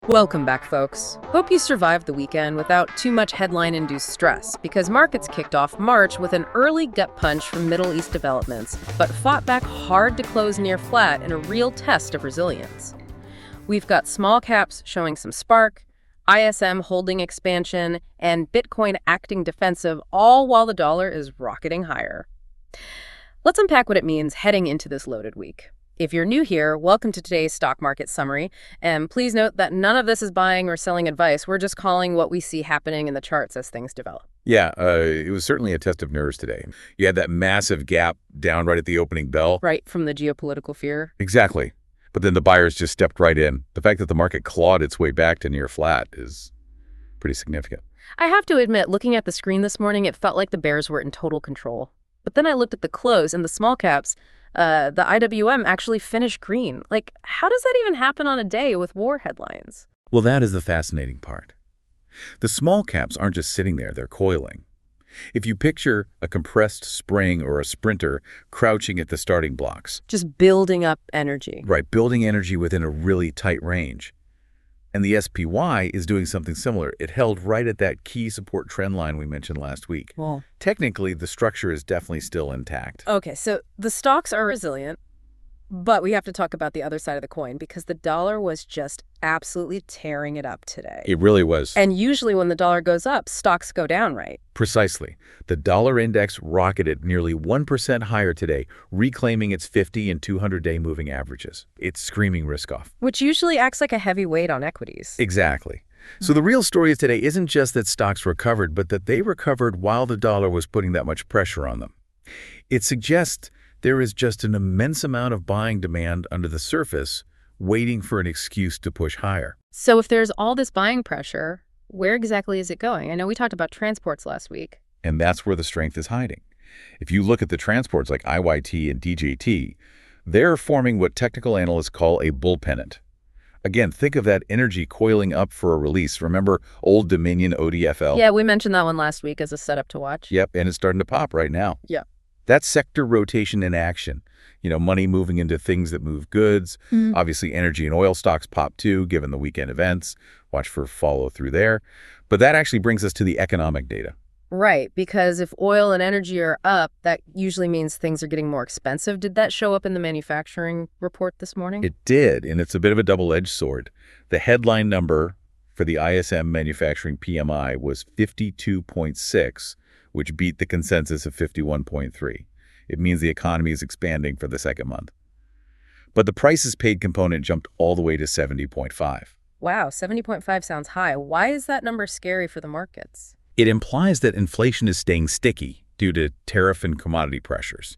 Welcome back, folks. Hope you survived the weekend without too much headline-induced stress, because markets kicked off March with an early gut punch from Middle East developments, but fought back hard to close near flat in a real test of resilience. We've got small caps showing some spark, ISM holding expansion, and Bitcoin acting defensive, all while the dollar is rocketing higher. Let's unpack what it means heading into this loaded week. If you're new here, welcome to today's stock market summary, and please note that none of this is buying or selling advice. We're just calling what we see happening in the charts as things develop. Yeah, it was certainly a test of nerves today. You had that massive gap down right at the opening bell. Right, from the geopolitical fear. Exactly. But then the buyers just stepped right in. The fact that the market clawed its way back to near flat is pretty significant. I have to admit, looking at the screen this morning, it felt like the bears were in total control. But then I looked at the close, and the small caps, the IWM actually finished green. Like, how does that even happen on a day with war headlines? Well, that is the fascinating part. The small caps aren't just sitting there, they're coiling. If you picture a compressed spring or a sprinter crouching at the starting blocks. Just building up energy. Right, building energy within a really tight range. And the SPY is doing something similar. It held right at that key support trend line we mentioned last week. Well, technically, the structure is definitely still intact. okay, so the stocks are resilient, but we have to talk about the other side of the coin because the dollar was just absolutely tearing it up today. It really was. And usually when the dollar goes up, stocks go down, right? Precisely. The dollar index rocketed nearly 1% higher today, reclaiming its 50 and 200-day moving averages. It's screaming risk off. Which usually acts like a heavy weight on equities. Exactly. So the real story of today isn't just that stocks recovered, but that they recovered while the dollar was putting that much pressure on them. It suggests there is just an immense amount of buying demand under the surface, waiting for an excuse to push higher. So if there's all this buying pressure, where exactly is it going? I know we talked about transports last week. And that's where the strength is hiding. If you look at the transports like IYT and DJT, they're forming what technical analysts call a bull pennant. Again, think of that energy coiling up for a release. Remember Old Dominion ODFL? Yeah, we mentioned that one last week as a setup to watch. Yep, and it's starting to pop right now. Yeah. That's sector rotation in action. You know, money moving into things that move goods. Obviously, energy and oil stocks pop too, given the weekend events. Watch for follow through there. But that actually brings us to the economic data. Right, because if oil and energy are up, that usually means things are getting more expensive. Did that show up in the manufacturing report this morning? It did, and it's a bit of a double-edged sword. The headline number for the ISM manufacturing PMI was 52.6, which beat the consensus of 51.3. It means the economy is expanding for the second month. But the prices paid component jumped all the way to 70.5. Wow, 70.5 sounds high. Why is that number scary for the markets? It implies that inflation is staying sticky due to tariff and commodity pressures.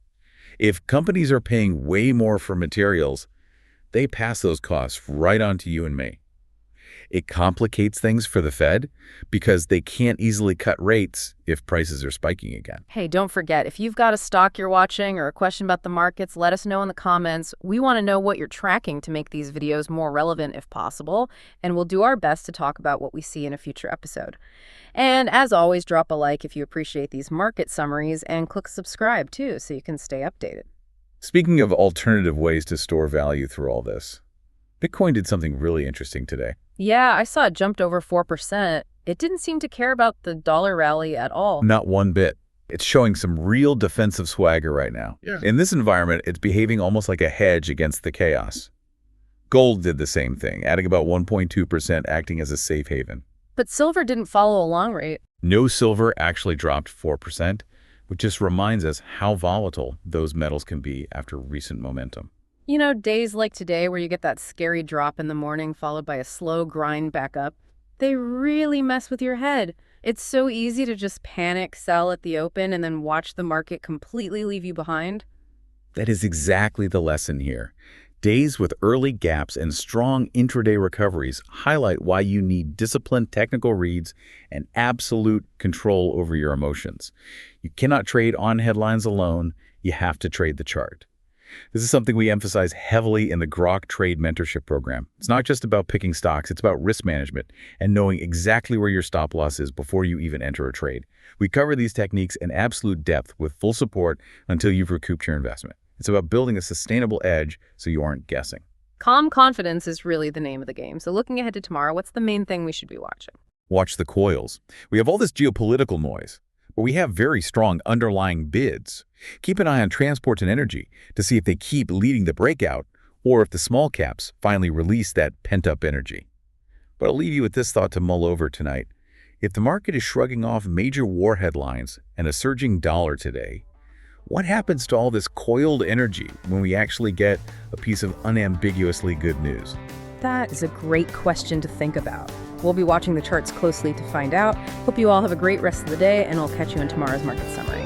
If companies are paying way more for materials, they pass those costs right on to you and me. It complicates things for the Fed because they can't easily cut rates if prices are spiking again. Hey, don't forget, if you've got a stock you're watching or a question about the markets, let us know in the comments. We want to know what you're tracking to make these videos more relevant if possible, and we'll do our best to talk about what we see in a future episode. And as always, drop a like if you appreciate these market summaries and click subscribe too so you can stay updated. Speaking of alternative ways to store value through all this, Bitcoin did something really interesting today. Yeah, I saw it jumped over 4%. It didn't seem to care about the dollar rally at all. Not one bit. It's showing some real defensive swagger right now. Yeah. In this environment, it's behaving almost like a hedge against the chaos. Gold did the same thing, adding about 1.2%, acting as a safe haven. But silver didn't follow along, right? No, silver actually dropped 4%, which just reminds us how volatile those metals can be after recent momentum. You know, days like today where you get that scary drop in the morning followed by a slow grind back up, they really mess with your head. It's so easy to just panic, sell at the open, and then watch the market completely leave you behind. That is exactly the lesson here. Days with early gaps and strong intraday recoveries highlight why you need disciplined technical reads and absolute control over your emotions. You cannot trade on headlines alone. You have to trade the chart. This is something we emphasize heavily in the Grok Trade Mentorship program. It's not just about picking stocks, it's about risk management and knowing exactly where your stop loss is before you even enter a trade. We cover these techniques in absolute depth with full support until you've recouped your investment. It's about building a sustainable edge so you aren't guessing. Calm confidence is really the name of the game. So looking ahead to tomorrow, what's the main thing we should be watching? Watch the coils. We have all this geopolitical noise, but we have very strong underlying bids. Keep an eye on transport and energy to see if they keep leading the breakout or if the small caps finally release that pent-up energy. But I'll leave you with this thought to mull over tonight. If the market is shrugging off major war headlines and a surging dollar today, what happens to all this coiled energy when we actually get a piece of unambiguously good news? That is a great question to think about. We'll be watching the charts closely to find out. Hope you all have a great rest of the day, and I'll catch you in tomorrow's market summary.